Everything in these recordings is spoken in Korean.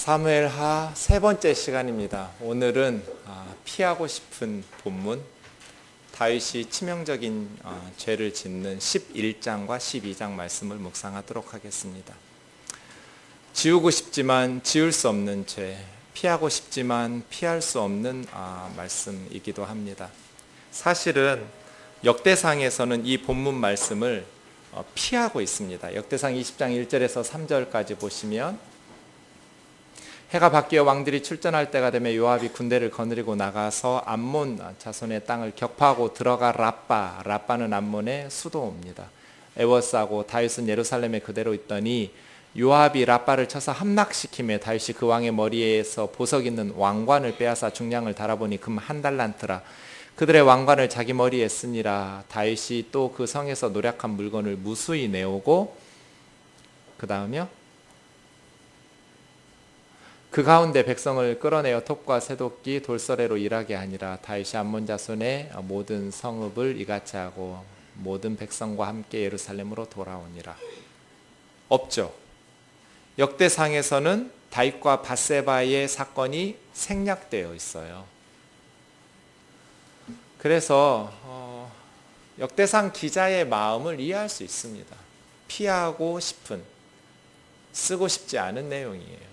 사무엘하 세 번째 시간입니다. 오늘은 피하고 싶은 본문, 다윗이 치명적인 죄를 짓는 11장과 12장 말씀을 묵상하도록 하겠습니다. 지우고 싶지만 지울 수 없는 죄, 피하고 싶지만 피할 수 없는 말씀이기도 합니다. 사실은 역대상에서는 이 본문 말씀을 피하고 있습니다. 역대상 20장 1절에서 3절까지 보시면 해가 바뀌어 왕들이 출전할 때가 되면 요압이 군대를 거느리고 나가서 암몬 자손의 땅을 격파하고 들어가 라빠는 암몬의 수도입니다. 에워싸고 다윗은 예루살렘에 그대로 있더니 요압이 라빠를 쳐서 함락시키며 다윗이 그 왕의 머리에서 보석 있는 왕관을 빼앗아 중량을 달아보니 금 한 달란트라. 그들의 왕관을 자기 머리에 쓰니라. 다윗이 또 그 성에서 노략한 물건을 무수히 내오고 그 다음이요, 그 가운데 백성을 끌어내어 톱과 쇠도끼 돌서래로 일하게 하니라. 다윗이 암몬 자손의 모든 성읍을 이같이 하고 모든 백성과 함께 예루살렘으로 돌아오니라. 없죠. 역대상에서는 다윗과 밧세바의 사건이 생략되어 있어요. 그래서 역대상 기자의 마음을 이해할 수 있습니다. 피하고 싶은, 쓰고 싶지 않은 내용이에요.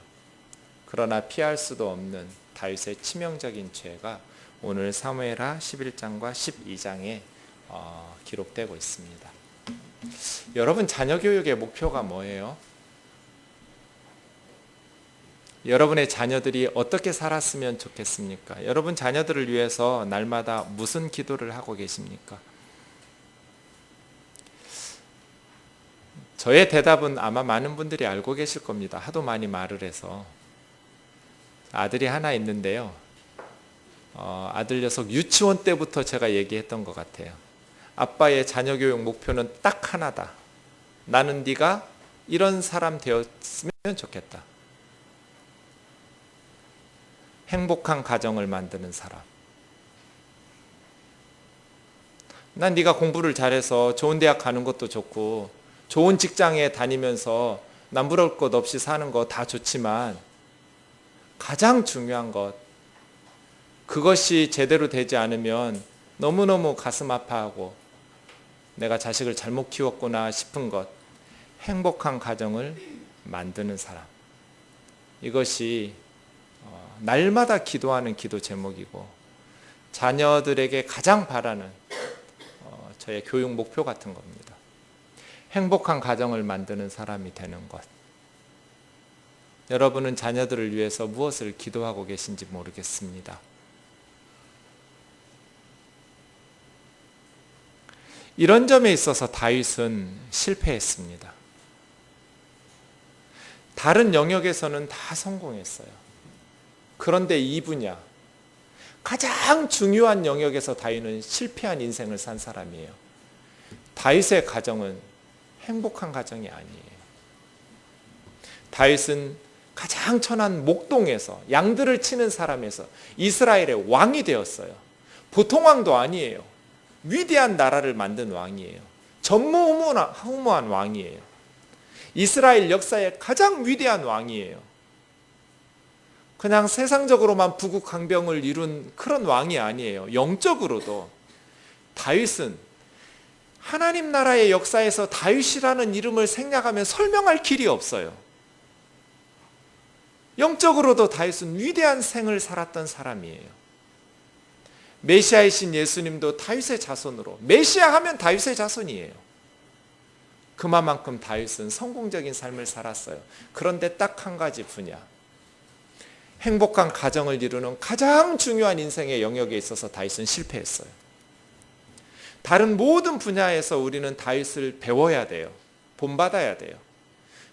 그러나 피할 수도 없는 다윗의 치명적인 죄가 오늘 사무엘하 11장과 12장에 기록되고 있습니다. 여러분, 자녀 교육의 목표가 뭐예요? 여러분의 자녀들이 어떻게 살았으면 좋겠습니까? 여러분 자녀들을 위해서 날마다 무슨 기도를 하고 계십니까? 저의 대답은 아마 많은 분들이 알고 계실 겁니다. 하도 많이 말을 해서. 아들이 하나 있는데요, 아들 녀석 유치원 때부터 제가 얘기했던 것 같아요. 아빠의 자녀 교육 목표는 딱 하나다. 나는 네가 이런 사람 되었으면 좋겠다. 행복한 가정을 만드는 사람. 난 네가 공부를 잘해서 좋은 대학 가는 것도 좋고 좋은 직장에 다니면서 남부러울 것 없이 사는 거 다 좋지만 가장 중요한 것, 그것이 제대로 되지 않으면 너무너무 가슴 아파하고 내가 자식을 잘못 키웠구나 싶은 것, 행복한 가정을 만드는 사람. 이것이 날마다 기도하는 기도 제목이고 자녀들에게 가장 바라는 저의 교육 목표 같은 겁니다. 행복한 가정을 만드는 사람이 되는 것. 여러분은 자녀들을 위해서 무엇을 기도하고 계신지 모르겠습니다. 이런 점에 있어서 다윗은 실패했습니다. 다른 영역에서는 다 성공했어요. 그런데 이 분야, 가장 중요한 영역에서 다윗은 실패한 인생을 산 사람이에요. 다윗의 가정은 행복한 가정이 아니에요. 다윗은 가장 천한 목동에서 양들을 치는 사람에서 이스라엘의 왕이 되었어요. 보통 왕도 아니에요. 위대한 나라를 만든 왕이에요. 전무후무한 왕이에요. 이스라엘 역사의 가장 위대한 왕이에요. 그냥 세상적으로만 부국강병을 이룬 그런 왕이 아니에요. 영적으로도 다윗은 하나님 나라의 역사에서 다윗이라는 이름을 생략하면 설명할 길이 없어요. 영적으로도 다윗은 위대한 생을 살았던 사람이에요. 메시아이신 예수님도 다윗의 자손으로, 메시아 하면 다윗의 자손이에요. 그만큼 다윗은 성공적인 삶을 살았어요. 그런데 딱 한 가지 분야, 행복한 가정을 이루는 가장 중요한 인생의 영역에 있어서 다윗은 실패했어요. 다른 모든 분야에서 우리는 다윗을 배워야 돼요. 본받아야 돼요.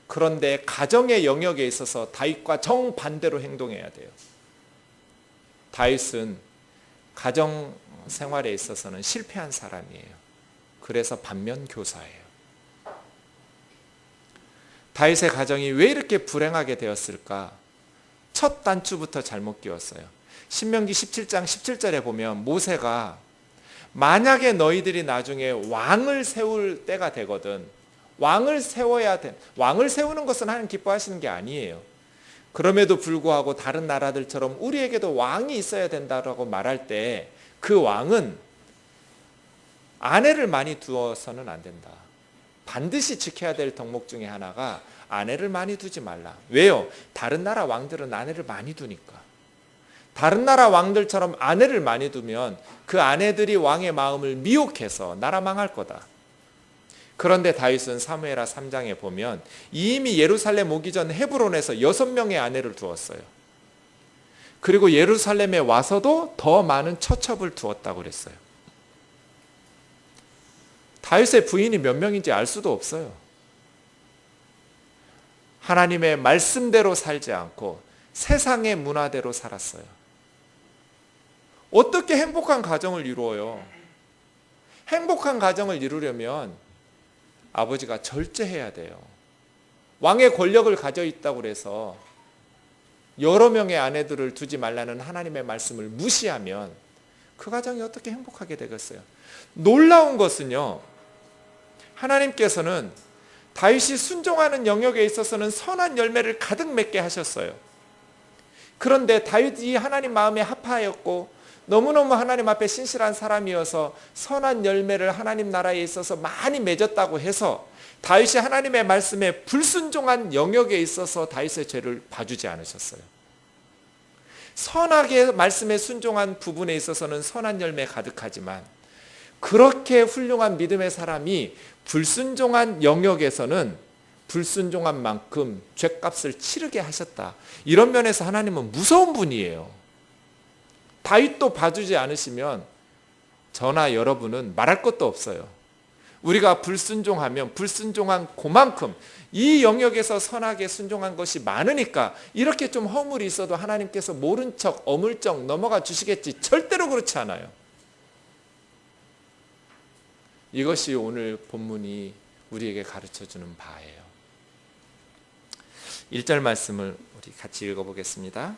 그런데 가정의 영역에 있어서 다윗과 정반대로 행동해야 돼요. 다윗은 가정 생활에 있어서는 실패한 사람이에요. 그래서 반면교사예요. 다윗의 가정이 왜 이렇게 불행하게 되었을까? 첫 단추부터 잘못 끼웠어요. 신명기 17장 17절에 보면 모세가 만약에 너희들이 나중에 왕을 세울 때가 되거든, 왕을 세워야 돼. 왕을 세우는 것은 하나님 기뻐하시는 게 아니에요. 그럼에도 불구하고 다른 나라들처럼 우리에게도 왕이 있어야 된다라고 말할 때 그 왕은 아내를 많이 두어서는 안 된다. 반드시 지켜야 될 덕목 중에 하나가 아내를 많이 두지 말라. 왜요? 다른 나라 왕들은 아내를 많이 두니까. 다른 나라 왕들처럼 아내를 많이 두면 그 아내들이 왕의 마음을 미혹해서 나라 망할 거다. 그런데 다윗은 사무엘하 3장에 보면 이미 예루살렘 오기 전 헤브론에서 6명의 아내를 두었어요. 그리고 예루살렘에 와서도 더 많은 처첩을 두었다고 그랬어요. 다윗의 부인이 몇 명인지 알 수도 없어요. 하나님의 말씀대로 살지 않고 세상의 문화대로 살았어요. 어떻게 행복한 가정을 이루어요? 행복한 가정을 이루려면 아버지가 절제해야 돼요. 왕의 권력을 가져 있다고 해서 여러 명의 아내들을 두지 말라는 하나님의 말씀을 무시하면 그 가정이 어떻게 행복하게 되겠어요? 놀라운 것은요, 하나님께서는 다윗이 순종하는 영역에 있어서는 선한 열매를 가득 맺게 하셨어요. 그런데 다윗이 하나님 마음에 합하였고 너무너무 하나님 앞에 신실한 사람이어서 선한 열매를 하나님 나라에 있어서 많이 맺었다고 해서 다윗이 하나님의 말씀에 불순종한 영역에 있어서 다윗의 죄를 봐주지 않으셨어요. 선하게 말씀에 순종한 부분에 있어서는 선한 열매 가득하지만 그렇게 훌륭한 믿음의 사람이 불순종한 영역에서는 불순종한 만큼 죗값을 치르게 하셨다. 이런 면에서 하나님은 무서운 분이에요. 다윗도 봐주지 않으시면 저나 여러분은 말할 것도 없어요. 우리가 불순종하면 불순종한 그만큼 이 영역에서 선하게 순종한 것이 많으니까 이렇게 좀 허물이 있어도 하나님께서 모른 척 어물쩍 넘어가 주시겠지. 절대로 그렇지 않아요. 이것이 오늘 본문이 우리에게 가르쳐주는 바예요. 1절 말씀을 우리 같이 읽어보겠습니다.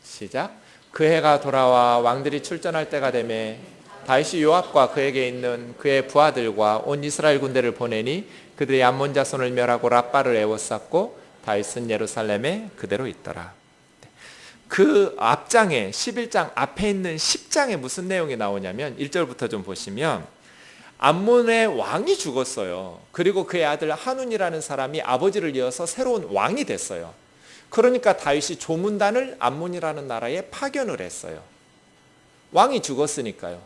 시작. 그 해가 돌아와 왕들이 출전할 때가 되매 다윗이 요압과 그에게 있는 그의 부하들과 온 이스라엘 군대를 보내니 그들이 암몬 자손을 멸하고 랍바를 에워쌌고 다윗은 예루살렘에 그대로 있더라. 그 앞장에 11장 앞에 있는 10장에 무슨 내용이 나오냐면 1절부터 좀 보시면 암몬의 왕이 죽었어요. 그리고 그의 아들 한운이라는 사람이 아버지를 이어서 새로운 왕이 됐어요. 그러니까 다윗이 조문단을 암몬이라는 나라에 파견을 했어요. 왕이 죽었으니까요.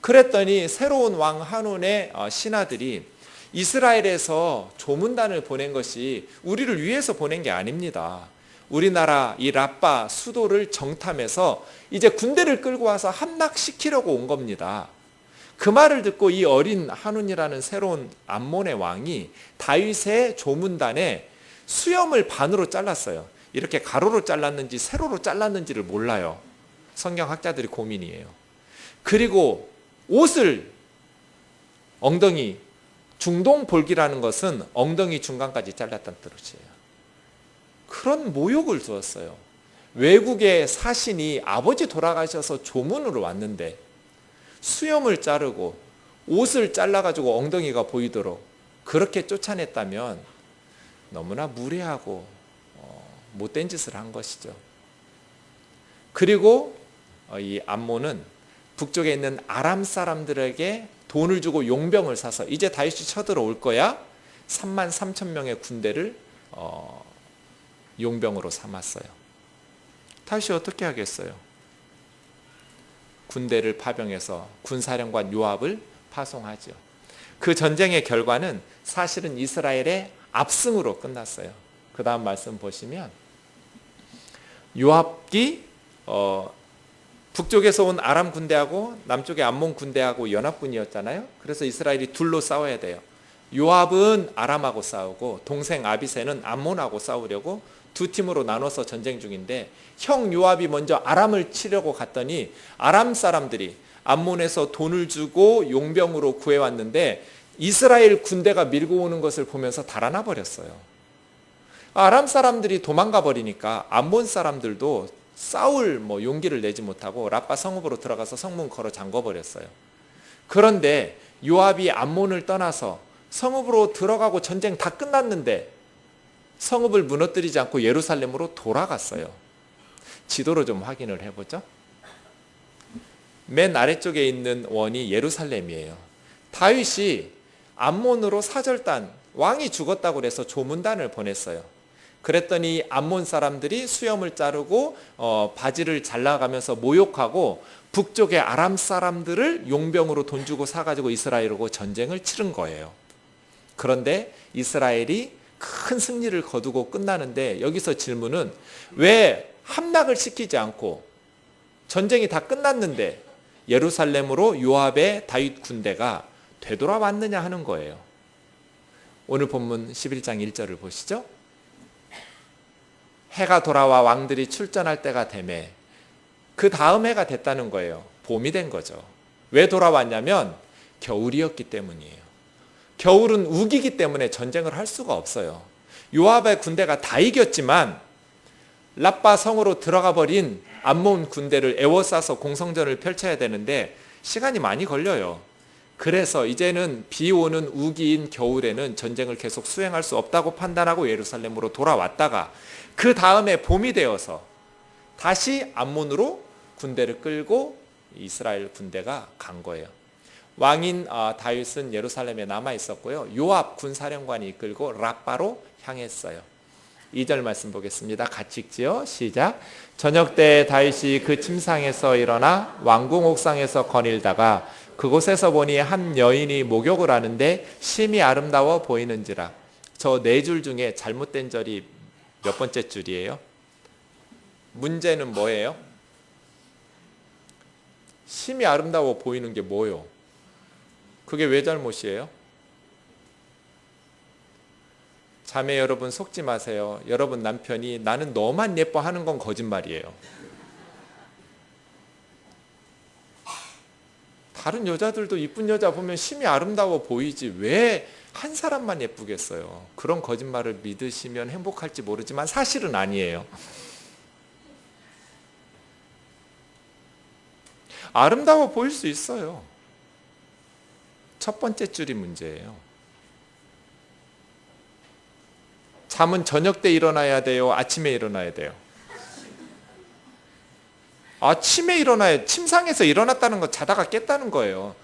그랬더니 새로운 왕 한운의 신하들이 이스라엘에서 조문단을 보낸 것이 우리를 위해서 보낸 게 아닙니다. 우리나라 이 랍바 수도를 정탐해서 이제 군대를 끌고 와서 함락시키려고 온 겁니다. 그 말을 듣고 이 어린 한운이라는 새로운 암몬의 왕이 다윗의 조문단에 수염을 반으로 잘랐어요. 이렇게 가로로 잘랐는지 세로로 잘랐는지를 몰라요. 성경학자들이 고민이에요. 그리고 옷을 엉덩이, 중동볼기라는 것은 엉덩이 중간까지 잘랐다는 뜻이에요. 그런 모욕을 주었어요. 외국의 사신이 아버지 돌아가셔서 조문으로 왔는데 수염을 자르고 옷을 잘라가지고 엉덩이가 보이도록 그렇게 쫓아냈다면 너무나 무례하고 못된 짓을 한 것이죠. 그리고 이 암몬은 북쪽에 있는 아람 사람들에게 돈을 주고 용병을 사서 이제 다윗이 쳐들어올 거야 33,000명의 군대를 용병으로 삼았어요. 다윗이 어떻게 하겠어요? 군대를 파병해서 군사령관 요압을 파송하죠. 그 전쟁의 결과는 사실은 이스라엘의 압승으로 끝났어요. 그 다음 말씀 보시면 요압이 북쪽에서 온 아람 군대하고 남쪽의 암몬 군대하고 연합군이었잖아요. 그래서 이스라엘이 둘로 싸워야 돼요. 요압은 아람하고 싸우고 동생 아비새는 암몬하고 싸우려고 두 팀으로 나눠서 전쟁 중인데 형 요압이 먼저 아람을 치려고 갔더니 아람 사람들이 암몬에서 돈을 주고 용병으로 구해왔는데 이스라엘 군대가 밀고 오는 것을 보면서 달아나 버렸어요. 아람 사람들이 도망가 버리니까 암몬 사람들도 싸울 용기를 내지 못하고 랍바 성읍으로 들어가서 성문 걸어 잠궈 버렸어요. 그런데 요압이 암몬을 떠나서 성읍으로 들어가고 전쟁 다 끝났는데 성읍을 무너뜨리지 않고 예루살렘으로 돌아갔어요. 지도로 좀 확인을 해보죠. 맨 아래쪽에 있는 원이 예루살렘이에요. 다윗이 암몬으로 사절단, 왕이 죽었다고 해서 조문단을 보냈어요. 그랬더니 암몬 사람들이 수염을 자르고 바지를 잘라가면서 모욕하고 북쪽의 아람 사람들을 용병으로 돈 주고 사가지고 이스라엘하고 전쟁을 치른 거예요. 그런데 이스라엘이 큰 승리를 거두고 끝나는데, 여기서 질문은 왜 함락을 시키지 않고 전쟁이 다 끝났는데 예루살렘으로 요압의 다윗 군대가 되돌아왔느냐 하는 거예요. 오늘 본문 11장 1절을 보시죠. 해가 돌아와 왕들이 출전할 때가 되매, 그 다음 해가 됐다는 거예요. 봄이 된 거죠. 왜 돌아왔냐면 겨울이었기 때문이에요. 겨울은 우기기 때문에 전쟁을 할 수가 없어요. 요압의 군대가 다 이겼지만 라빠 성으로 들어가 버린 암몬 군대를 에워싸서 공성전을 펼쳐야 되는데 시간이 많이 걸려요. 그래서 이제는 비 오는 우기인 겨울에는 전쟁을 계속 수행할 수 없다고 판단하고 예루살렘으로 돌아왔다가, 그 다음에 봄이 되어서 다시 암몬으로 군대를 끌고 이스라엘 군대가 간 거예요. 왕인 다윗은 예루살렘에 남아 있었고요. 요압 군사령관이 이끌고 라빠로 향했어요. 2절 말씀 보겠습니다. 같이 읽지요. 시작. 저녁 때 다윗이 그 침상에서 일어나 왕궁 옥상에서 거닐다가 그곳에서 보니 한 여인이 목욕을 하는데 심히 아름다워 보이는지라. 저 4줄 중에 잘못된 절이 몇 번째 줄이에요? 문제는 뭐예요? 심히 아름다워 보이는 게 뭐요? 그게 왜 잘못이에요? 자매 여러분, 속지 마세요. 여러분 남편이 나는 너만 예뻐하는 건 거짓말이에요. 다른 여자들도 이쁜 여자 보면 심히 아름다워 보이지 왜 한 사람만 예쁘겠어요? 그런 거짓말을 믿으시면 행복할지 모르지만 사실은 아니에요. 아름다워 보일 수 있어요. 첫 번째 줄이 문제예요. 잠은 저녁 때 일어나야 돼요? 아침에 일어나야 돼요? 아침에 일어나야, 침상에서 일어났다는 건 자다가 깼다는 거예요.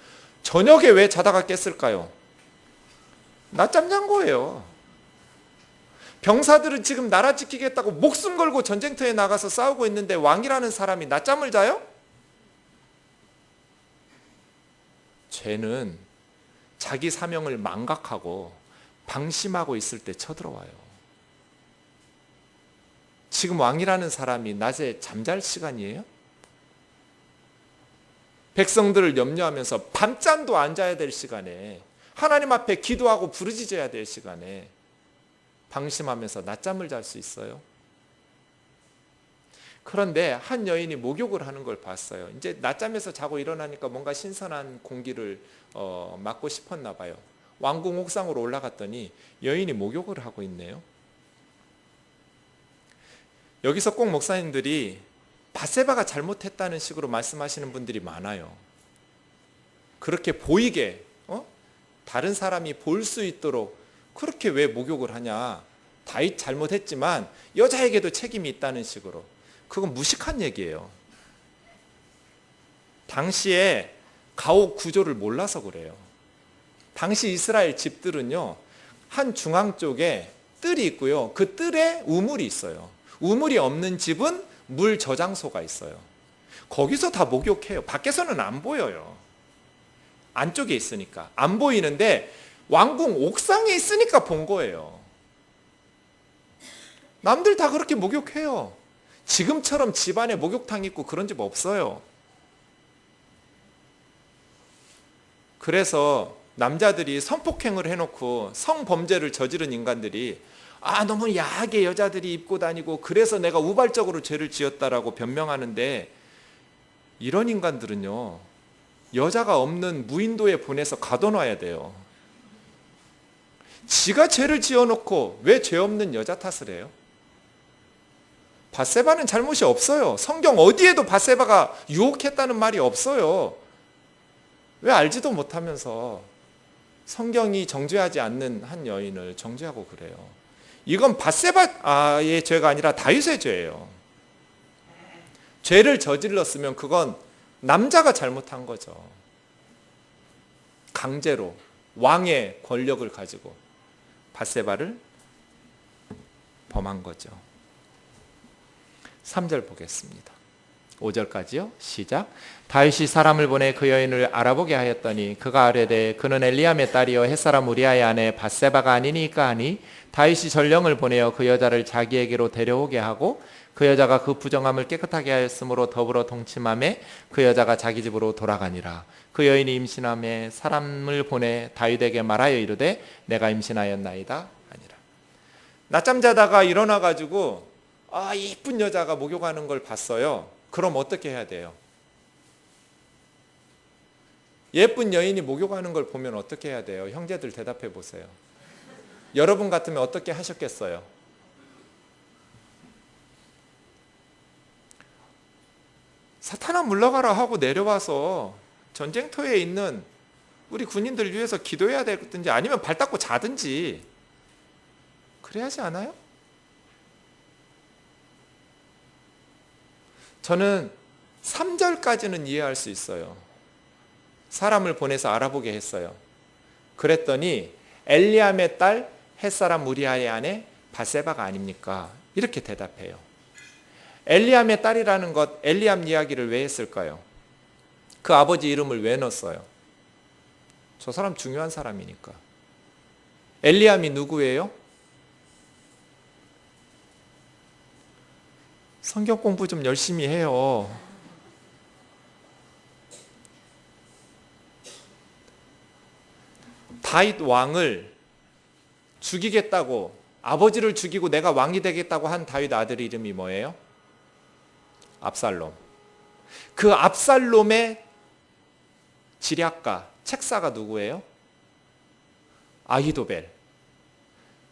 저녁에 왜 자다가 깼을까요? 낮잠 잔 거예요. 병사들은 지금 나라 지키겠다고 목숨 걸고 전쟁터에 나가서 싸우고 있는데 왕이라는 사람이 낮잠을 자요? 죄는 자기 사명을 망각하고 방심하고 있을 때 쳐들어와요. 지금 왕이라는 사람이 낮에 잠잘 시간이에요? 백성들을 염려하면서 밤잠도 안 자야 될 시간에, 하나님 앞에 기도하고 부르짖어야 될 시간에 방심하면서 낮잠을 잘 수 있어요? 그런데 한 여인이 목욕을 하는 걸 봤어요. 이제 낮잠에서 자고 일어나니까 뭔가 신선한 공기를 맡고 싶었나 봐요. 왕궁 옥상으로 올라갔더니 여인이 목욕을 하고 있네요. 여기서 꼭 목사님들이 밧세바가 잘못했다는 식으로 말씀하시는 분들이 많아요. 그렇게 보이게 다른 사람이 볼 수 있도록 그렇게 왜 목욕을 하냐, 다윗 잘못했지만 여자에게도 책임이 있다는 식으로. 그건 무식한 얘기예요. 당시에 가옥 구조를 몰라서 그래요. 당시 이스라엘 집들은요, 한 중앙 쪽에 뜰이 있고요, 그 뜰에 우물이 있어요. 우물이 없는 집은 물 저장소가 있어요. 거기서 다 목욕해요. 밖에서는 안 보여요. 안쪽에 있으니까 안 보이는데 왕궁 옥상에 있으니까 본 거예요. 남들 다 그렇게 목욕해요. 지금처럼 집안에 목욕탕 있고 그런 집 없어요. 그래서 남자들이 성폭행을 해놓고 성범죄를 저지른 인간들이 너무 야하게 여자들이 입고 다니고 그래서 내가 우발적으로 죄를 지었다라고 변명하는데, 이런 인간들은요, 여자가 없는 무인도에 보내서 가둬놔야 돼요. 지가 죄를 지어놓고 왜 죄 없는 여자 탓을 해요? 밧세바는 잘못이 없어요. 성경 어디에도 밧세바가 유혹했다는 말이 없어요. 왜 알지도 못하면서 성경이 정죄하지 않는 한 여인을 정죄하고 그래요. 이건 밧세바의 죄가 아니라 다윗의 죄예요. 죄를 저질렀으면 그건 남자가 잘못한 거죠. 강제로 왕의 권력을 가지고 밧세바를 범한 거죠. 3절 보겠습니다. 5절까지요. 시작. 다윗이 사람을 보내 그 여인을 알아보게 하였더니 그가 아뢰되 그는 엘리암의 딸이요 햇사람 우리아의 아내 밧세바가 아니니까 하니 다윗이 전령을 보내어 그 여자를 자기에게로 데려오게 하고 그 여자가 그 부정함을 깨끗하게 하였으므로 더불어 동침하매 그 여자가 자기 집으로 돌아가니라. 그 여인이 임신함에 사람을 보내 다윗에게 말하여 이르되 내가 임신하였나이다 하니라. 낮잠 자다가 일어나 가지고 이쁜 여자가 목욕하는 걸 봤어요. 그럼 어떻게 해야 돼요? 예쁜 여인이 목욕하는 걸 보면 어떻게 해야 돼요? 형제들 대답해 보세요. 여러분 같으면 어떻게 하셨겠어요? 사탄아 물러가라 하고 내려와서 전쟁터에 있는 우리 군인들 위해서 기도해야 되든지 아니면 발 닦고 자든지 그래야 하지 않아요? 저는 3절까지는 이해할 수 있어요. 사람을 보내서 알아보게 했어요. 그랬더니 엘리암의 딸 햇사람 우리아의 아내 밧세바가 아닙니까? 이렇게 대답해요. 엘리암의 딸이라는 것, 엘리암 이야기를 왜 했을까요? 그 아버지 이름을 왜 넣었어요? 저 사람 중요한 사람이니까. 엘리암이 누구예요? 성경 공부 좀 열심히 해요. 다윗 왕을 죽이겠다고, 아버지를 죽이고 내가 왕이 되겠다고 한 다윗 아들 이름이 뭐예요? 압살롬. 그 압살롬의 지략가, 책사가 누구예요? 아히도벨.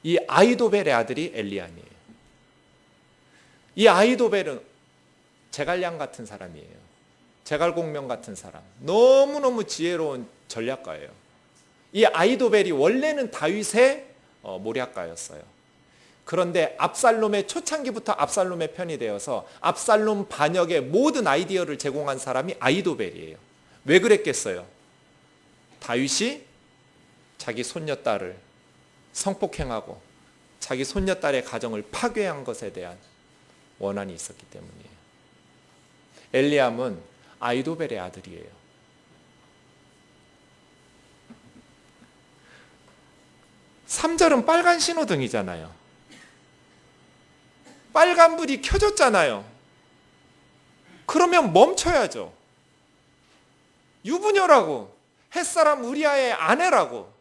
이 아히도벨의 아들이 엘리암이에요. 이 아히도벨은 제갈량 같은 사람이에요. 제갈공명 같은 사람. 너무너무 지혜로운 전략가예요. 이 아히도벨이 원래는 다윗의 모략가였어요. 그런데 압살롬의 초창기부터 압살롬의 편이 되어서 압살롬 반역의 모든 아이디어를 제공한 사람이 아히도벨이에요. 왜 그랬겠어요? 다윗이 자기 손녀딸을 성폭행하고 자기 손녀딸의 가정을 파괴한 것에 대한 원한이 있었기 때문이에요. 엘리암은 아히도벨의 아들이에요. (3절은) 빨간 신호등이잖아요. 빨간불이 켜졌잖아요. 그러면 멈춰야죠. 유부녀라고, 햇사람 우리아의 아내라고.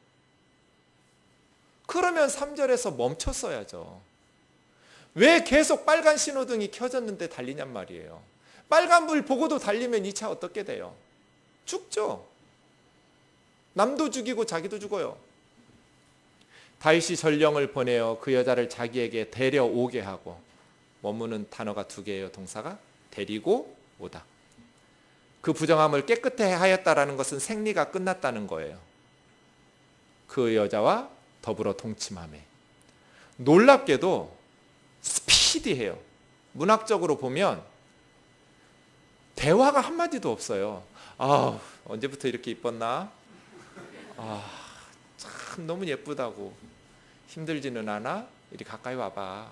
그러면 3절에서 멈췄어야죠. 왜 계속 빨간 신호등이 켜졌는데 달리냔 말이에요. 빨간불 보고도 달리면 이 차 어떻게 돼요? 죽죠. 남도 죽이고 자기도 죽어요. 다윗이 전령을 보내어 그 여자를 자기에게 데려오게 하고, 머무는 단어가 2개예요. 동사가 데리고 오다. 그 부정함을 깨끗해 하였다라는 것은 생리가 끝났다는 거예요. 그 여자와 더불어 동침하매. 놀랍게도 스피디해요. 문학적으로 보면 대화가 한마디도 없어요. 언제부터 이렇게 이뻤나? 참 너무 예쁘다고. 힘들지는 않아? 이리 가까이 와봐.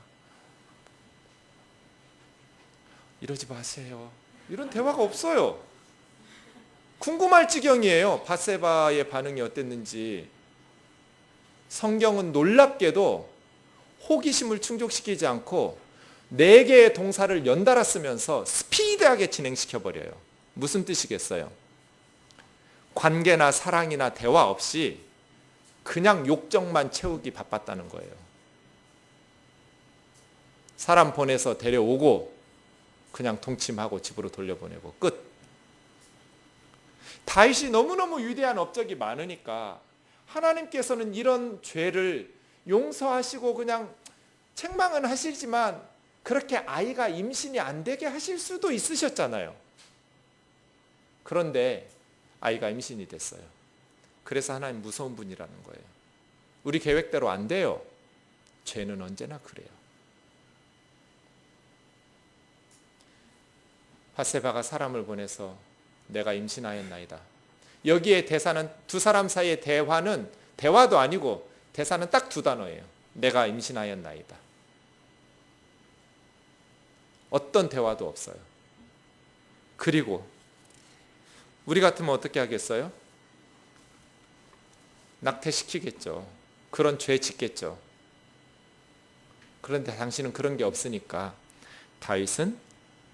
이러지 마세요. 이런 대화가 없어요. 궁금할 지경이에요. 밧세바의 반응이 어땠는지. 성경은 놀랍게도 호기심을 충족시키지 않고 4개의 동사를 연달아 쓰면서 스피디하게 진행시켜버려요. 무슨 뜻이겠어요? 관계나 사랑이나 대화 없이 그냥 욕정만 채우기 바빴다는 거예요. 사람 보내서 데려오고 그냥 동침하고 집으로 돌려보내고 끝. 다윗이 너무너무 위대한 업적이 많으니까 하나님께서는 이런 죄를 용서하시고 그냥 책망은 하시지만 그렇게 아이가 임신이 안 되게 하실 수도 있으셨잖아요. 그런데 아이가 임신이 됐어요. 그래서 하나님 무서운 분이라는 거예요. 우리 계획대로 안 돼요. 죄는 언제나 그래요. 밧세바가 사람을 보내서 내가 임신하였나이다. 여기에 대사는 두 사람 사이의 대화는 대화도 아니고 대사는 딱 두 단어예요. 내가 임신하였나이다. 어떤 대화도 없어요. 그리고 우리 같으면 어떻게 하겠어요? 낙태시키겠죠. 그런 죄 짓겠죠. 그런데 당신은 그런 게 없으니까 다윗은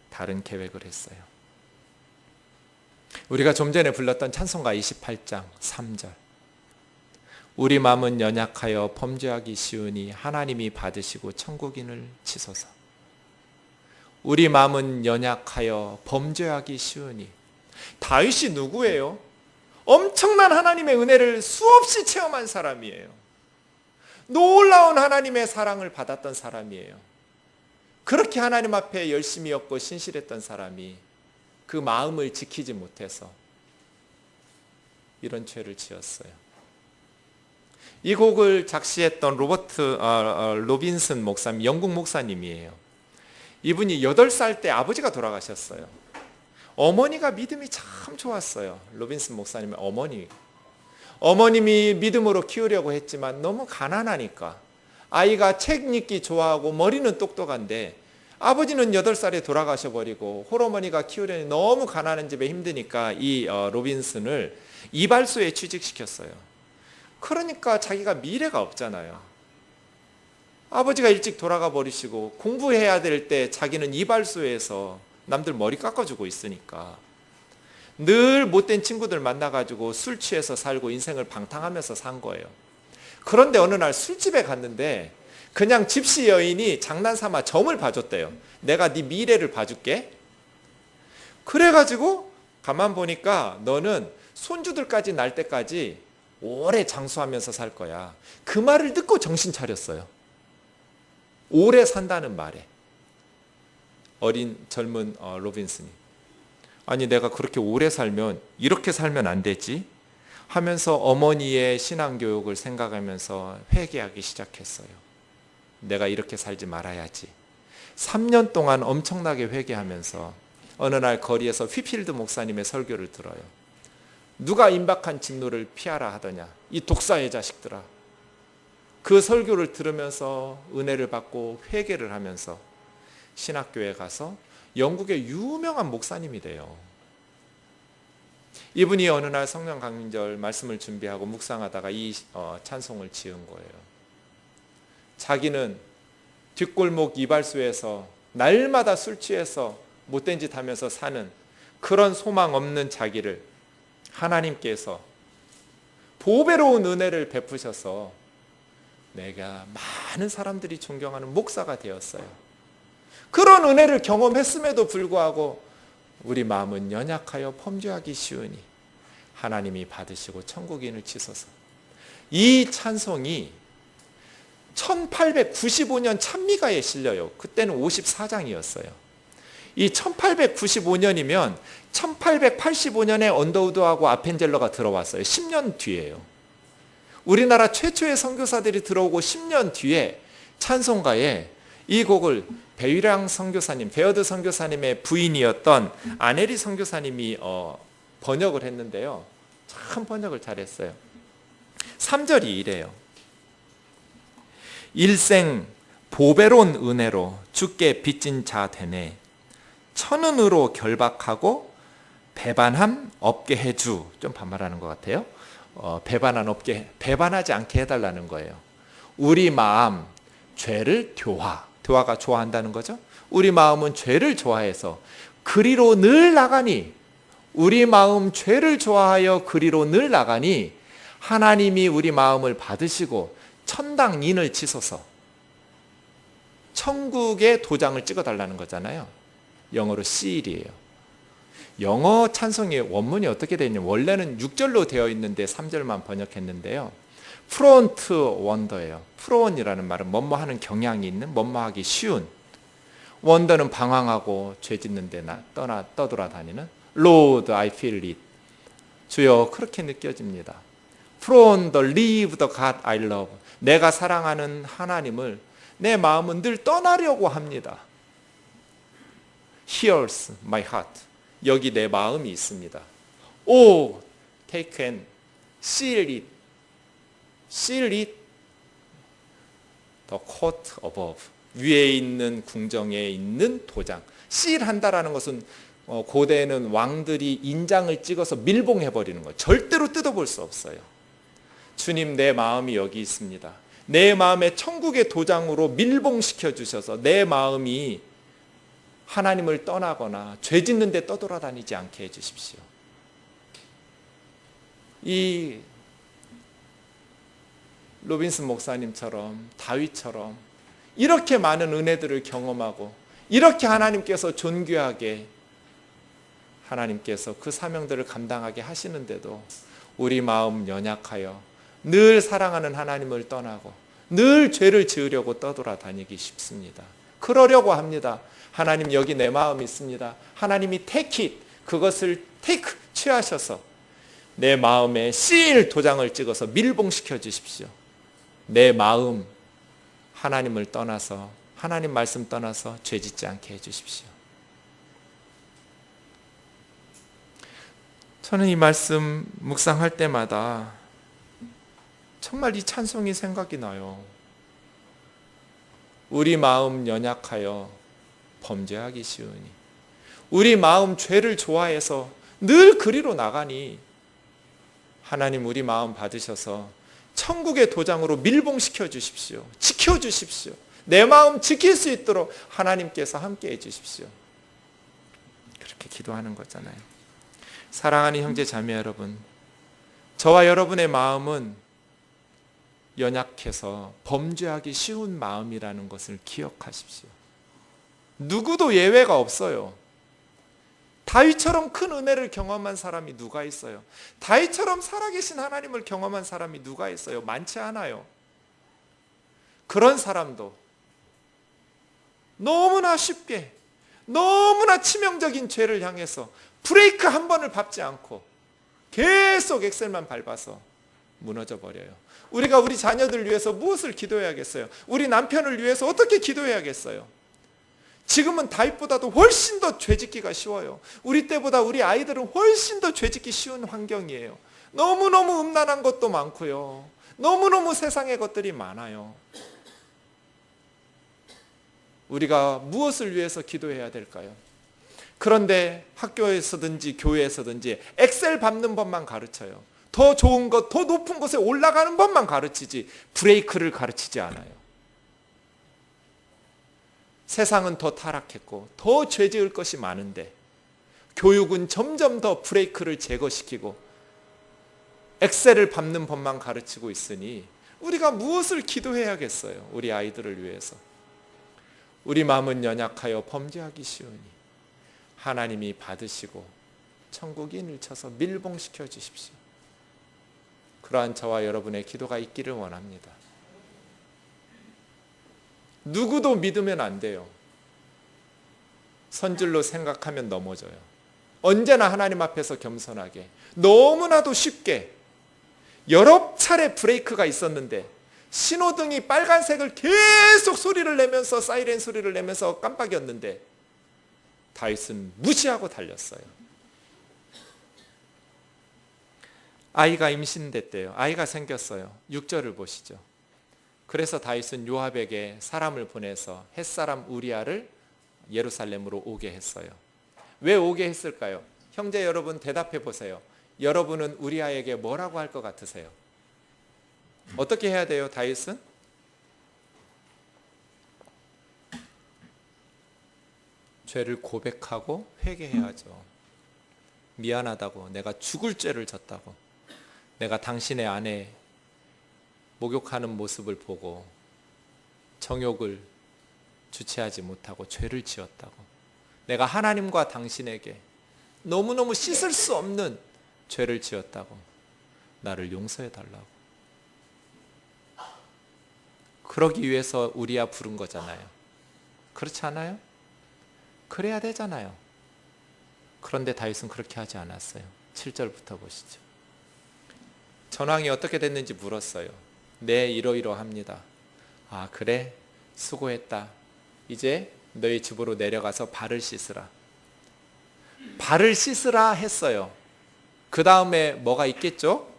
다른 계획을 했어요. 우리가 좀 전에 불렀던 찬송가 28장 3절. 우리 마음은 연약하여 범죄하기 쉬우니 하나님이 받으시고 천국인을 치소서. 우리 마음은 연약하여 범죄하기 쉬우니. 다윗이 누구예요? 엄청난 하나님의 은혜를 수없이 체험한 사람이에요. 놀라운 하나님의 사랑을 받았던 사람이에요. 그렇게 하나님 앞에 열심히 였고 신실했던 사람이 그 마음을 지키지 못해서 이런 죄를 지었어요. 이 곡을 작시했던 로빈슨 목사님, 영국 목사님이에요. 이분이 8살 때 아버지가 돌아가셨어요. 어머니가 믿음이 참 좋았어요. 로빈슨 목사님의 어머님이 믿음으로 키우려고 했지만 너무 가난하니까 아이가 책 읽기 좋아하고 머리는 똑똑한데 아버지는 8살에 돌아가셔버리고 홀어머니가 키우려니 너무 가난한 집에 힘드니까 이 로빈슨을 이발소에 취직시켰어요. 그러니까 자기가 미래가 없잖아요. 아버지가 일찍 돌아가 버리시고 공부해야 될 때 자기는 이발소에서 남들 머리 깎아주고 있으니까 늘 못된 친구들 만나가지고 술 취해서 살고 인생을 방탕하면서 산 거예요. 그런데 어느 날 술집에 갔는데 그냥 집시 여인이 장난삼아 점을 봐줬대요. 내가 네 미래를 봐줄게. 그래가지고 가만 보니까 너는 손주들까지 날 때까지 오래 장수하면서 살 거야. 그 말을 듣고 정신 차렸어요. 오래 산다는 말에. 어린 젊은 로빈슨이. 아니 내가 그렇게 오래 살면 이렇게 살면 안 되지 하면서 어머니의 신앙교육을 생각하면서 회개하기 시작했어요. 내가 이렇게 살지 말아야지. 3년 동안 엄청나게 회개하면서 어느 날 거리에서 휘필드 목사님의 설교를 들어요. 누가 임박한 진노를 피하라 하더냐. 이 독사의 자식들아. 그 설교를 들으면서 은혜를 받고 회개를 하면서 신학교에 가서 영국의 유명한 목사님이 돼요. 이분이 어느 날 성령 강림절 말씀을 준비하고 묵상하다가 이 찬송을 지은 거예요. 자기는 뒷골목 이발소에서 날마다 술 취해서 못된 짓 하면서 사는 그런 소망 없는 자기를 하나님께서 보배로운 은혜를 베푸셔서 내가 많은 사람들이 존경하는 목사가 되었어요. 그런 은혜를 경험했음에도 불구하고 우리 마음은 연약하여 범죄하기 쉬우니 하나님이 받으시고 천국인을 치소서. 이 찬송이 1895년 찬미가에 실려요. 그때는 54장이었어요. 이 1895년이면 1885년에 언더우드하고 아펜젤러가 들어왔어요. 10년 뒤에요. 우리나라 최초의 선교사들이 들어오고 10년 뒤에 찬송가에 이 곡을 배유량 선교사님, 베어드 선교사님의 부인이었던 아네리 선교사님이 번역을 했는데요. 참 번역을 잘했어요. 3절이 이래요. 일생 보배로운 은혜로 주께 빚진 자 되네. 천은으로 결박하고 배반함 없게 해주. 좀 반말하는 것 같아요. 배반하지 않게 해달라는 거예요. 우리 마음 죄를 교화가 좋아한다는 거죠. 우리 마음은 죄를 좋아해서 그리로 늘 나가니, 우리 마음 죄를 좋아하여 그리로 늘 나가니 하나님이 우리 마음을 받으시고 천당인을 치소서. 천국의 도장을 찍어달라는 거잖아요. 영어로 seal이에요. 영어 찬송의 원문이 어떻게 되어 있냐면 원래는 6절로 되어 있는데 3절만 번역했는데요. 프론트 원더예요. 프론이라는 말은 뭐뭐하는 경향이 있는, 뭐뭐하기 쉬운. 원더는 방황하고 죄 짓는 데 떠돌아다니는. Lord, I feel it. 주여, 그렇게 느껴집니다. From the live the God I love. 내가 사랑하는 하나님을 내 마음은 늘 떠나려고 합니다. Here's my heart. 여기 내 마음이 있습니다. Oh, take and seal it. Seal it. The court above. 위에 있는 궁정에 있는 도장. Seal한다라는 것은 고대에는 왕들이 인장을 찍어서 밀봉해버리는 것. 절대로 뜯어볼 수 없어요. 주님, 내 마음이 여기 있습니다. 내 마음에 천국의 도장으로 밀봉시켜 주셔서 내 마음이 하나님을 떠나거나 죄 짓는 데 떠돌아다니지 않게 해주십시오. 이 로빈슨 목사님처럼 다윗처럼 이렇게 많은 은혜들을 경험하고 이렇게 하나님께서 존귀하게 하나님께서 그 사명들을 감당하게 하시는데도 우리 마음 연약하여 늘 사랑하는 하나님을 떠나고 늘 죄를 지으려고 떠돌아다니기 쉽습니다. 그러려고 합니다. 하나님, 여기 내 마음이 있습니다. 하나님이 take it, 그것을 take, 취하셔서 내 마음에 seal 도장을 찍어서 밀봉시켜 주십시오. 내 마음 하나님을 떠나서, 하나님 말씀 떠나서 죄 짓지 않게 해주십시오. 저는 이 말씀 묵상할 때마다 정말 이 찬송이 생각이 나요. 우리 마음 연약하여 범죄하기 쉬우니, 우리 마음 죄를 좋아해서 늘 그리로 나가니 하나님, 우리 마음 받으셔서 천국의 도장으로 밀봉시켜 주십시오. 지켜 주십시오. 내 마음 지킬 수 있도록 하나님께서 함께 해 주십시오. 그렇게 기도하는 거잖아요. 사랑하는 형제 자매 여러분, 저와 여러분의 마음은 연약해서 범죄하기 쉬운 마음이라는 것을 기억하십시오. 누구도 예외가 없어요. 다윗처럼 큰 은혜를 경험한 사람이 누가 있어요? 다윗처럼 살아계신 하나님을 경험한 사람이 누가 있어요? 많지 않아요. 그런 사람도 너무나 쉽게, 너무나 치명적인 죄를 향해서 브레이크 한 번을 밟지 않고 계속 엑셀만 밟아서 무너져 버려요. 우리가 우리 자녀들 위해서 무엇을 기도해야겠어요? 우리 남편을 위해서 어떻게 기도해야겠어요? 지금은 다윗보다도 훨씬 더 죄짓기가 쉬워요. 우리 때보다 우리 아이들은 훨씬 더 죄짓기 쉬운 환경이에요. 너무너무 음란한 것도 많고요. 너무너무 세상의 것들이 많아요. 우리가 무엇을 위해서 기도해야 될까요? 그런데 학교에서든지 교회에서든지 엑셀 밟는 법만 가르쳐요. 더 좋은 것, 더 높은 곳에 올라가는 법만 가르치지 브레이크를 가르치지 않아요. 세상은 더 타락했고 더 죄 지을 것이 많은데 교육은 점점 더 브레이크를 제거시키고 엑셀을 밟는 법만 가르치고 있으니 우리가 무엇을 기도해야겠어요? 우리 아이들을 위해서. 우리 마음은 연약하여 범죄하기 쉬우니 하나님이 받으시고 천국인을 쳐서 밀봉시켜 주십시오. 그러한 저와 여러분의 기도가 있기를 원합니다. 누구도 믿으면 안 돼요. 선줄로 생각하면 넘어져요. 언제나 하나님 앞에서 겸손하게, 너무나도 쉽게 여러 차례 브레이크가 있었는데 신호등이 빨간색을 계속 소리를 내면서 사이렌 소리를 내면서 깜빡이었는데 다윗은 무시하고 달렸어요. 아이가 임신됐대요. 아이가 생겼어요. 6절을 보시죠. 그래서 다윗은 요압에게 사람을 보내서 햇사람 우리아를 예루살렘으로 오게 했어요. 왜 오게 했을까요? 형제 여러분 대답해 보세요. 여러분은 우리아에게 뭐라고 할 것 같으세요? 어떻게 해야 돼요, 다윗은? 죄를 고백하고 회개해야죠. 미안하다고, 내가 죽을 죄를 졌다고, 내가 당신의 아내 목욕하는 모습을 보고 정욕을 주체하지 못하고 죄를 지었다고, 내가 하나님과 당신에게 너무너무 씻을 수 없는 죄를 지었다고 나를 용서해 달라고. 그러기 위해서 우리야 부른 거잖아요. 그렇지 않아요? 그래야 되잖아요. 그런데 다윗은 그렇게 하지 않았어요. 7절부터 보시죠. 전왕이 어떻게 됐는지 물었어요. 네, 이러이러합니다. 아, 그래? 수고했다. 이제 너희 집으로 내려가서 발을 씻으라. 발을 씻으라 했어요. 그 다음에 뭐가 있겠죠?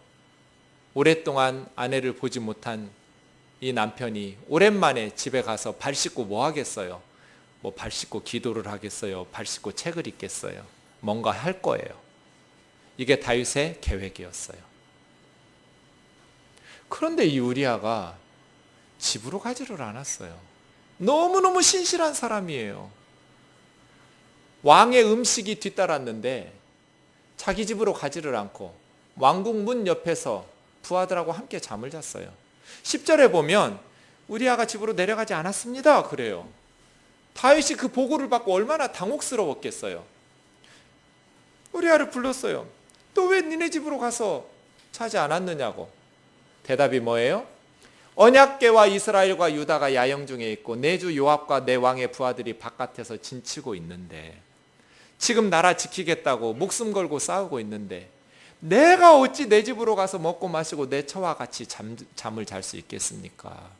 오랫동안 아내를 보지 못한 이 남편이 오랜만에 집에 가서 발 씻고 뭐 하겠어요? 뭐 발 씻고 기도를 하겠어요? 발 씻고 책을 읽겠어요? 뭔가 할 거예요. 이게 다윗의 계획이었어요. 그런데 이 우리아가 집으로 가지를 않았어요. 너무너무 신실한 사람이에요. 왕의 음식이 뒤따랐는데 자기 집으로 가지를 않고 왕궁 문 옆에서 부하들하고 함께 잠을 잤어요. 10절에 보면 우리아가 집으로 내려가지 않았습니다. 그래요. 다윗이 그 보고를 받고 얼마나 당혹스러웠겠어요. 우리아를 불렀어요. 또 왜 니네 집으로 가서 자지 않았느냐고. 대답이 뭐예요? 언약궤와 이스라엘과 유다가 야영 중에 있고 내 주 요압과 내 왕의 부하들이 바깥에서 진치고 있는데, 지금 나라 지키겠다고 목숨 걸고 싸우고 있는데 내가 어찌 내 집으로 가서 먹고 마시고 내 처와 같이 잠을 잘 수 있겠습니까?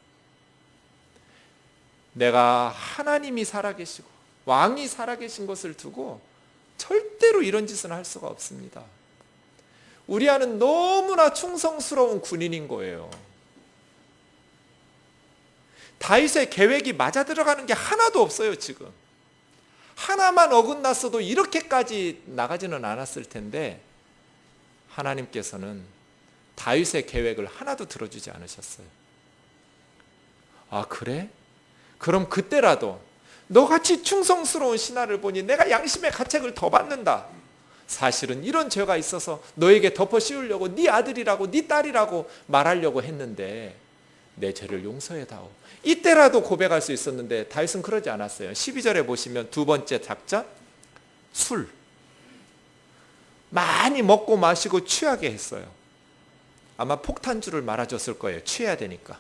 내가 하나님이 살아계시고 왕이 살아계신 것을 두고 절대로 이런 짓은 할 수가 없습니다. 우리아는 너무나 충성스러운 군인인 거예요. 다윗의 계획이 맞아 들어가는 게 하나도 없어요. 지금 하나만 어긋났어도 이렇게까지 나가지는 않았을 텐데 하나님께서는 다윗의 계획을 하나도 들어주지 않으셨어요. 아, 그래? 그럼 그때라도 너같이 충성스러운 신하를 보니 내가 양심의 가책을 더 받는다. 사실은 이런 죄가 있어서 너에게 덮어 씌우려고 네 아들이라고 네 딸이라고 말하려고 했는데 내 죄를 용서해다오. 이때라도 고백할 수 있었는데 다윗은 그러지 않았어요. 12절에 보시면 두 번째 작전, 술. 많이 먹고 마시고 취하게 했어요. 아마 폭탄주를 말아줬을 거예요. 취해야 되니까.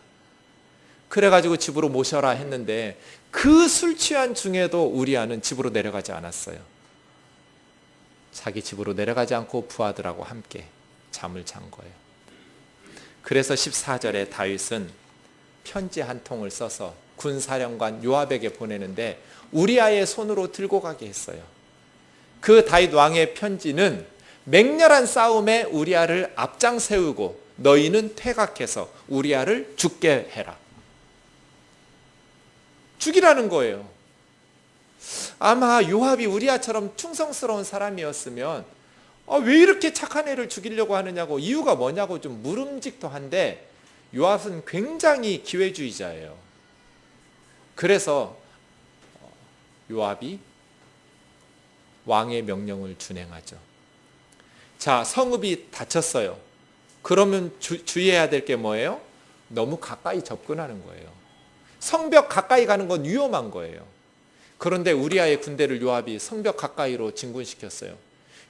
그래가지고 집으로 모셔라 했는데 그 술 취한 중에도 우리아는 집으로 내려가지 않았어요. 자기 집으로 내려가지 않고 부하들하고 함께 잠을 잔 거예요. 그래서 14절에 다윗은 편지 한 통을 써서 군사령관 요압에게 보내는데 우리아의 손으로 들고 가게 했어요. 그 다윗 왕의 편지는 맹렬한 싸움에 우리아를 앞장 세우고 너희는 퇴각해서 우리아를 죽게 해라. 죽이라는 거예요. 아마 요압이 우리아처럼 충성스러운 사람이었으면 왜 이렇게 착한 애를 죽이려고 하느냐고, 이유가 뭐냐고 좀 물음직도 한데 요압은 굉장히 기회주의자예요. 그래서 요압이 왕의 명령을 준행하죠. 자, 성읍이 닫혔어요. 그러면 주의해야 될 게 뭐예요? 너무 가까이 접근하는 거예요. 성벽 가까이 가는 건 위험한 거예요. 그런데 우리아의 군대를 요압이 성벽 가까이로 진군시켰어요.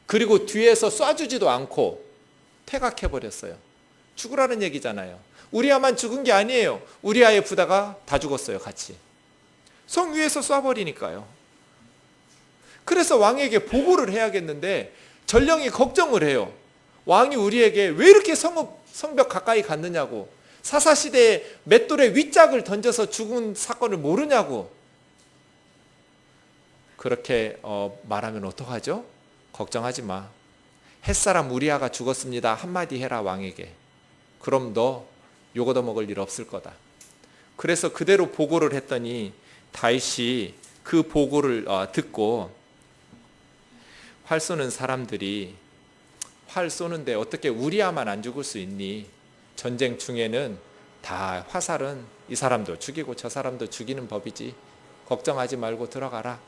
그리고 뒤에서 쏴주지도 않고 퇴각해버렸어요. 죽으라는 얘기잖아요. 우리아만 죽은 게 아니에요. 우리아의 부다가 다 죽었어요. 같이. 성 위에서 쏴버리니까요. 그래서 왕에게 보고를 해야겠는데 전령이 걱정을 해요. 왕이 우리에게 왜 이렇게 성벽 가까이 갔느냐고, 사사시대에 맷돌에 윗짝을 던져서 죽은 사건을 모르냐고. 그렇게 말하면 어떡하죠? 걱정하지 마. 햇사람 우리아가 죽었습니다. 한마디 해라 왕에게. 그럼 너 욕 얻어먹을 일 없을 거다. 그래서 그대로 보고를 했더니 다윗이 그 보고를 듣고 활 쏘는 사람들이 활 쏘는데 어떻게 우리아만 안 죽을 수 있니? 전쟁 중에는 다 화살은 이 사람도 죽이고 저 사람도 죽이는 법이지. 걱정하지 말고 들어가라.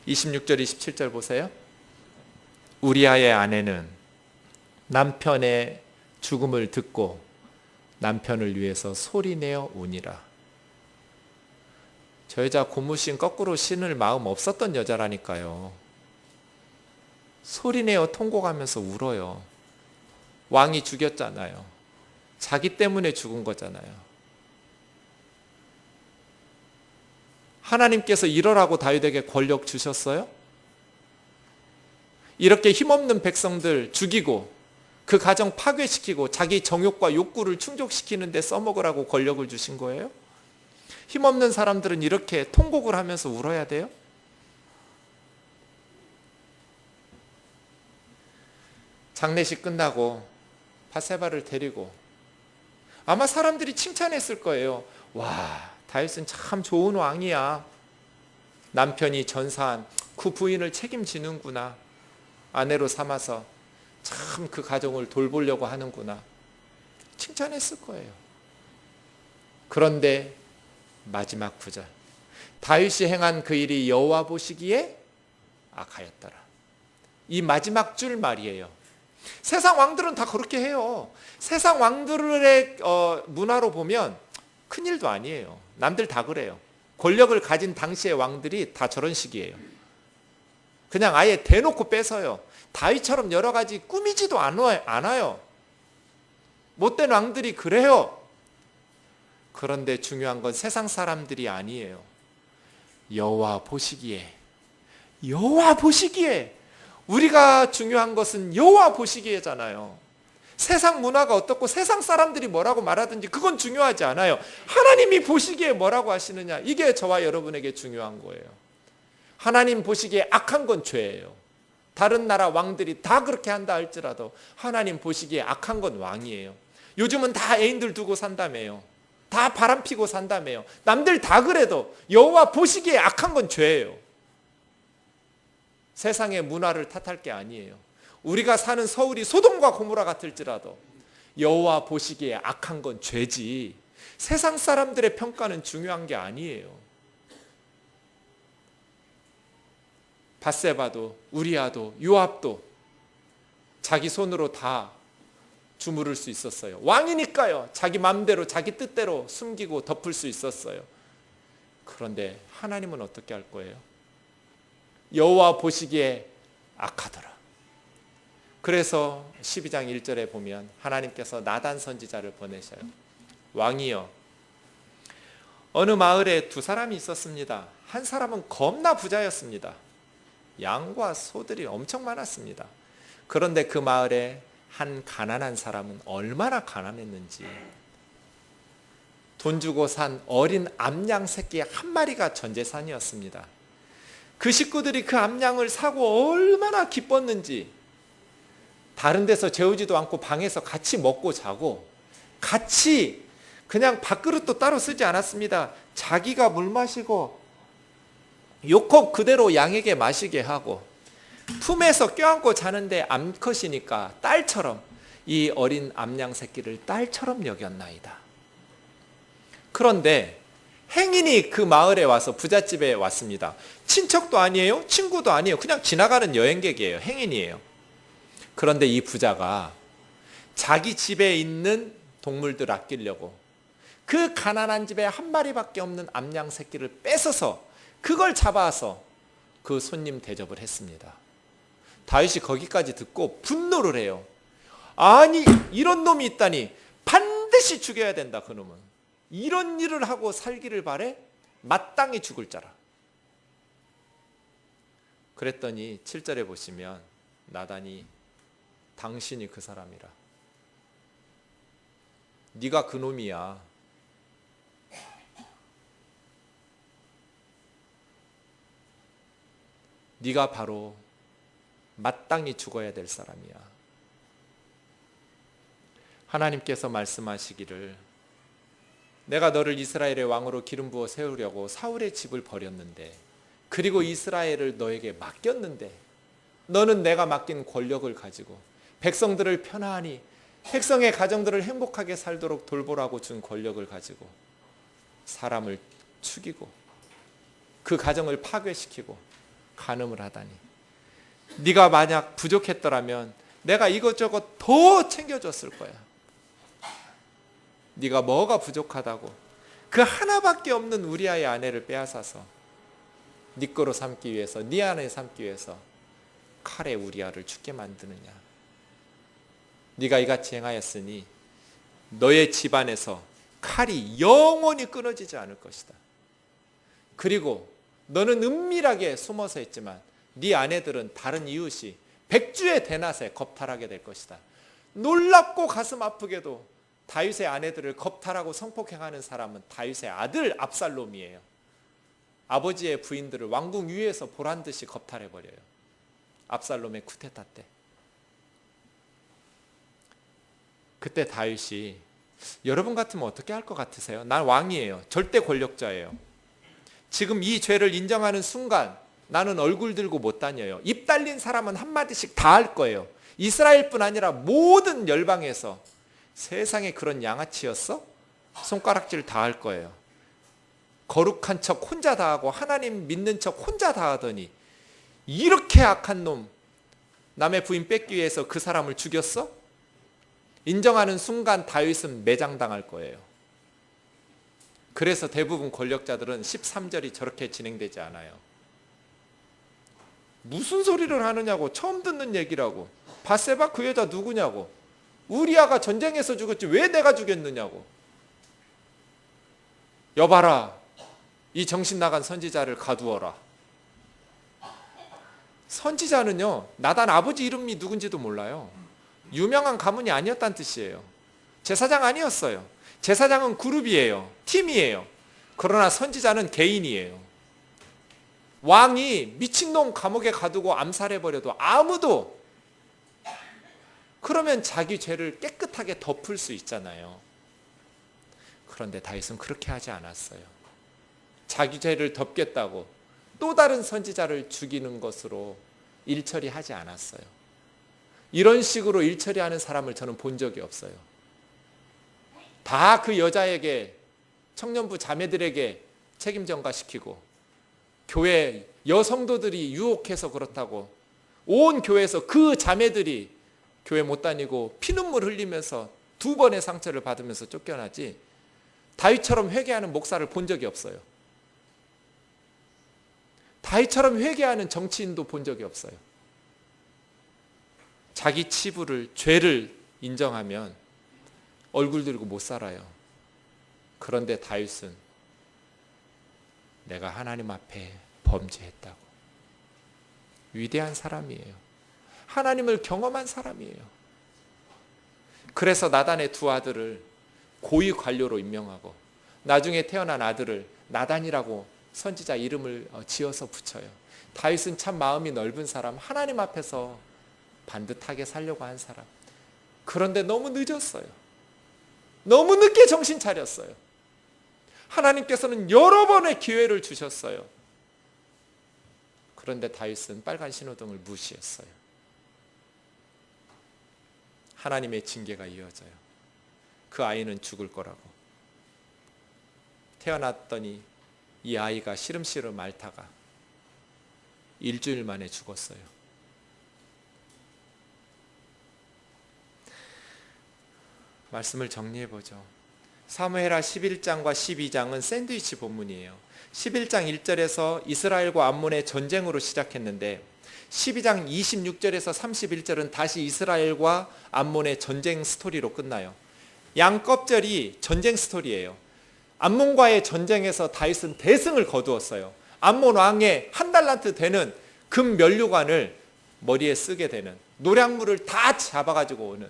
26절 27절 보세요. 우리아의 아내는 남편의 죽음을 듣고 남편을 위해서 소리내어 우니라. 저 여자 고무신 거꾸로 신을 마음 없었던 여자라니까요. 소리내어 통곡하면서 울어요. 왕이 죽였잖아요. 자기 때문에 죽은 거잖아요. 하나님께서 이러라고 다윗에게 권력 주셨어요? 이렇게 힘없는 백성들 죽이고 그 가정 파괴시키고 자기 정욕과 욕구를 충족시키는 데 써먹으라고 권력을 주신 거예요? 힘없는 사람들은 이렇게 통곡을 하면서 울어야 돼요? 장례식 끝나고 밧세바를 데리고 아마 사람들이 칭찬했을 거예요. 와, 다윗은 참 좋은 왕이야. 남편이 전사한 그 부인을 책임지는구나. 아내로 삼아서 참 그 가정을 돌보려고 하는구나. 칭찬했을 거예요. 그런데 마지막 구절, 다윗이 행한 그 일이 여호와 보시기에 악하였더라. 이 마지막 줄 말이에요. 세상 왕들은 다 그렇게 해요. 세상 왕들의 문화로 보면 큰일도 아니에요. 남들 다 그래요. 권력을 가진 당시의 왕들이 다 저런 식이에요. 그냥 아예 대놓고 뺏어요. 다윗처럼 여러 가지 꾸미지도 않아요. 못된 왕들이 그래요. 그런데 중요한 건 세상 사람들이 아니에요. 여호와 보시기에, 여호와 보시기에, 우리가 중요한 것은 여호와 보시기에잖아요. 세상 문화가 어떻고 세상 사람들이 뭐라고 말하든지 그건 중요하지 않아요. 하나님이 보시기에 뭐라고 하시느냐, 이게 저와 여러분에게 중요한 거예요. 하나님 보시기에 악한 건 죄예요. 다른 나라 왕들이 다 그렇게 한다 할지라도 하나님 보시기에 악한 건 왕이에요. 요즘은 다 애인들 두고 산다며요. 다 바람 피고 산다며요. 남들 다 그래도 여호와 보시기에 악한 건 죄예요. 세상의 문화를 탓할 게 아니에요. 우리가 사는 서울이 소돔과 고모라 같을지라도 여호와 보시기에 악한 건 죄지, 세상 사람들의 평가는 중요한 게 아니에요. 밧세바도 우리아도 요압도 자기 손으로 다 주무를 수 있었어요. 왕이니까요. 자기 마음대로 자기 뜻대로 숨기고 덮을 수 있었어요. 그런데 하나님은 어떻게 할 거예요? 여호와 보시기에 악하더라. 그래서 12장 1절에 보면 하나님께서 나단 선지자를 보내셔요. 왕이여, 어느 마을에 두 사람이 있었습니다. 한 사람은 겁나 부자였습니다. 양과 소들이 엄청 많았습니다. 그런데 그 마을에 한 가난한 사람은 얼마나 가난했는지 돈 주고 산 어린 암양 새끼 한 마리가 전 재산이었습니다. 그 식구들이 그 암양을 사고 얼마나 기뻤는지 다른 데서 재우지도 않고 방에서 같이 먹고 자고 같이 그냥 밥그릇도 따로 쓰지 않았습니다. 자기가 물 마시고 요컵 그대로 양에게 마시게 하고 품에서 껴안고 자는데 암컷이니까 딸처럼 이 어린 암양 새끼를 딸처럼 여겼나이다. 그런데 행인이 그 마을에 와서 부잣집에 왔습니다. 친척도 아니에요, 친구도 아니에요. 그냥 지나가는 여행객이에요. 행인이에요. 그런데 이 부자가 자기 집에 있는 동물들 아끼려고 그 가난한 집에 한 마리밖에 없는 암양 새끼를 뺏어서 그걸 잡아서 그 손님 대접을 했습니다. 다윗이 거기까지 듣고 분노를 해요. 아니, 이런 놈이 있다니 반드시 죽여야 된다. 그 놈은 이런 일을 하고 살기를 바래? 마땅히 죽을 자라. 그랬더니 7절에 보시면 나단이 당신이 그 사람이라. 네가 그 놈이야. 네가 바로 마땅히 죽어야 될 사람이야. 하나님께서 말씀하시기를 내가 너를 이스라엘의 왕으로 기름 부어 세우려고 사울의 집을 버렸는데 그리고 이스라엘을 너에게 맡겼는데 너는 내가 맡긴 권력을 가지고 백성들을 편안히 백성의 가정들을 행복하게 살도록 돌보라고 준 권력을 가지고 사람을 죽이고 그 가정을 파괴시키고 간음을 하다니. 네가 만약 부족했더라면 내가 이것저것 더 챙겨줬을 거야. 네가 뭐가 부족하다고 그 하나밖에 없는 우리아의 아내를 빼앗아서 네 거로 삼기 위해서, 네 아내 삼기 위해서 칼에 우리아를 죽게 만드느냐. 네가 이같이 행하였으니 너의 집안에서 칼이 영원히 끊어지지 않을 것이다. 그리고 너는 은밀하게 숨어서 했지만 네 아내들은 다른 이웃이 백주의 대낮에 겁탈하게 될 것이다. 놀랍고 가슴 아프게도 다윗의 아내들을 겁탈하고 성폭행하는 사람은 다윗의 아들 압살롬이에요. 아버지의 부인들을 왕궁 위에서 보란듯이 겁탈해버려요. 압살롬의 쿠데타 때. 그때 다윗이 여러분 같으면 어떻게 할 것 같으세요? 난 왕이에요. 절대 권력자예요. 지금 이 죄를 인정하는 순간 나는 얼굴 들고 못 다녀요. 입 달린 사람은 한마디씩 다 할 거예요. 이스라엘뿐 아니라 모든 열방에서 세상에 그런 양아치였어? 손가락질 다 할 거예요. 거룩한 척 혼자 다 하고 하나님 믿는 척 혼자 다 하더니 이렇게 악한 놈, 남의 부인 뺏기 위해서 그 사람을 죽였어? 인정하는 순간 다윗은 매장당할 거예요. 그래서 대부분 권력자들은 13절이 저렇게 진행되지 않아요. 무슨 소리를 하느냐고, 처음 듣는 얘기라고. 바세바 그 여자 누구냐고. 우리아가 전쟁에서 죽었지 왜 내가 죽였느냐고. 여봐라, 이 정신 나간 선지자를 가두어라. 선지자는요, 나단 아버지 이름이 누군지도 몰라요. 유명한 가문이 아니었다는 뜻이에요. 제사장 아니었어요. 제사장은 그룹이에요. 팀이에요. 그러나 선지자는 개인이에요. 왕이 미친놈 감옥에 가두고 암살해버려도 아무도, 그러면 자기 죄를 깨끗하게 덮을 수 있잖아요. 그런데 다윗은 그렇게 하지 않았어요. 자기 죄를 덮겠다고 또 다른 선지자를 죽이는 것으로 일처리하지 않았어요. 이런 식으로 일처리하는 사람을 저는 본 적이 없어요. 다 그 여자에게, 청년부 자매들에게 책임 전가시키고, 교회 여성도들이 유혹해서 그렇다고 온 교회에서 그 자매들이 교회 못 다니고 피눈물 흘리면서 2번의 상처를 받으면서 쫓겨나지, 다윗처럼 회개하는 목사를 본 적이 없어요. 다윗처럼 회개하는 정치인도 본 적이 없어요. 자기 치부를, 죄를 인정하면 얼굴 들고 못 살아요. 그런데 다윗은 내가 하나님 앞에 범죄했다고. 위대한 사람이에요. 하나님을 경험한 사람이에요. 그래서 나단의 2 아들을 고위 관료로 임명하고 나중에 태어난 아들을 나단이라고 선지자 이름을 지어서 붙여요. 다윗은 참 마음이 넓은 사람, 하나님 앞에서 반듯하게 살려고 한 사람. 그런데 너무 늦었어요. 너무 늦게 정신 차렸어요. 하나님께서는 여러 번의 기회를 주셨어요. 그런데 다윗은 빨간 신호등을 무시했어요. 하나님의 징계가 이어져요. 그 아이는 죽을 거라고. 태어났더니 이 아이가 시름시름 앓다가 일주일 만에 죽었어요. 말씀을 정리해보죠. 사무엘하 11장과 12장은 샌드위치 본문이에요. 11장 1절에서 이스라엘과 암몬의 전쟁으로 시작했는데 12장 26절에서 31절은 다시 이스라엘과 암몬의 전쟁 스토리로 끝나요. 양껍절이 전쟁 스토리예요. 암몬과의 전쟁에서 다윗은 대승을 거두었어요. 암몬 왕의 1달란트 되는 금 면류관을 머리에 쓰게 되는, 노량물을 다 잡아가지고 오는,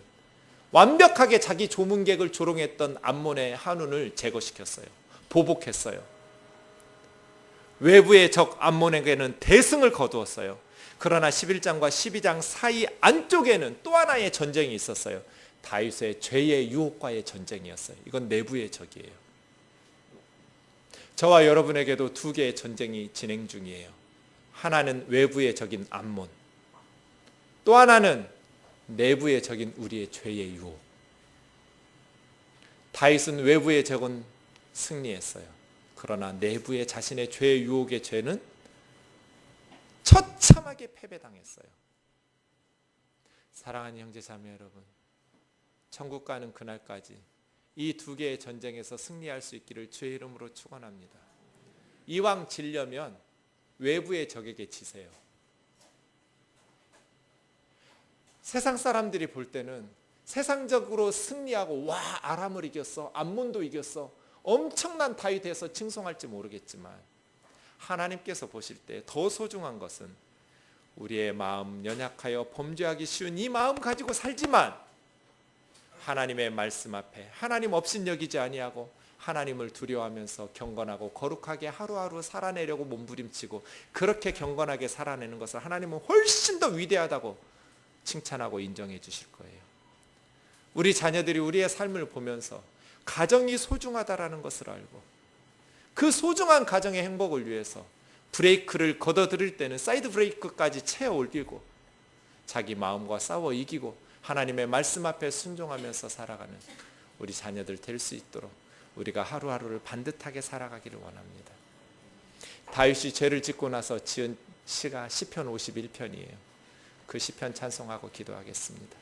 완벽하게 자기 조문객을 조롱했던 암몬의 한운을 제거시켰어요. 보복했어요. 외부의 적 암몬에게는 대승을 거두었어요. 그러나 11장과 12장 사이 안쪽에는 또 하나의 전쟁이 있었어요. 다윗의 죄의 유혹과의 전쟁이었어요. 이건 내부의 적이에요. 저와 여러분에게도 2개의 전쟁이 진행 중이에요. 하나는 외부의 적인 암몬, 또 하나는 내부의 적인 우리의 죄의 유혹. 다윗은 외부의 적은 승리했어요. 그러나 내부의 자신의 죄의 유혹의 죄는 처참하게 패배당했어요. 사랑하는 형제자매 여러분, 천국 가는 그날까지 이 2개의 전쟁에서 승리할 수 있기를 주의 이름으로 축원합니다. 이왕 지려면 외부의 적에게 지세요. 세상 사람들이 볼 때는 세상적으로 승리하고, 와, 아람을 이겼어, 암몬도 이겼어, 엄청난 다윗에서 칭송할지 모르겠지만 하나님께서 보실 때 더 소중한 것은 우리의 마음, 연약하여 범죄하기 쉬운 이 마음 가지고 살지만 하나님의 말씀 앞에 하나님 없인 여기지 아니하고 하나님을 두려워하면서 경건하고 거룩하게 하루하루 살아내려고 몸부림치고 그렇게 경건하게 살아내는 것을 하나님은 훨씬 더 위대하다고 칭찬하고 인정해 주실 거예요. 우리 자녀들이 우리의 삶을 보면서 가정이 소중하다라는 것을 알고 그 소중한 가정의 행복을 위해서 브레이크를 걷어들일 때는 사이드 브레이크까지 채워 올리고 자기 마음과 싸워 이기고 하나님의 말씀 앞에 순종하면서 살아가는 우리 자녀들 될 수 있도록 우리가 하루하루를 반듯하게 살아가기를 원합니다. 다윗이 죄를 짓고 나서 지은 시가 시편 51편이에요. 그 시편 찬송하고 기도하겠습니다.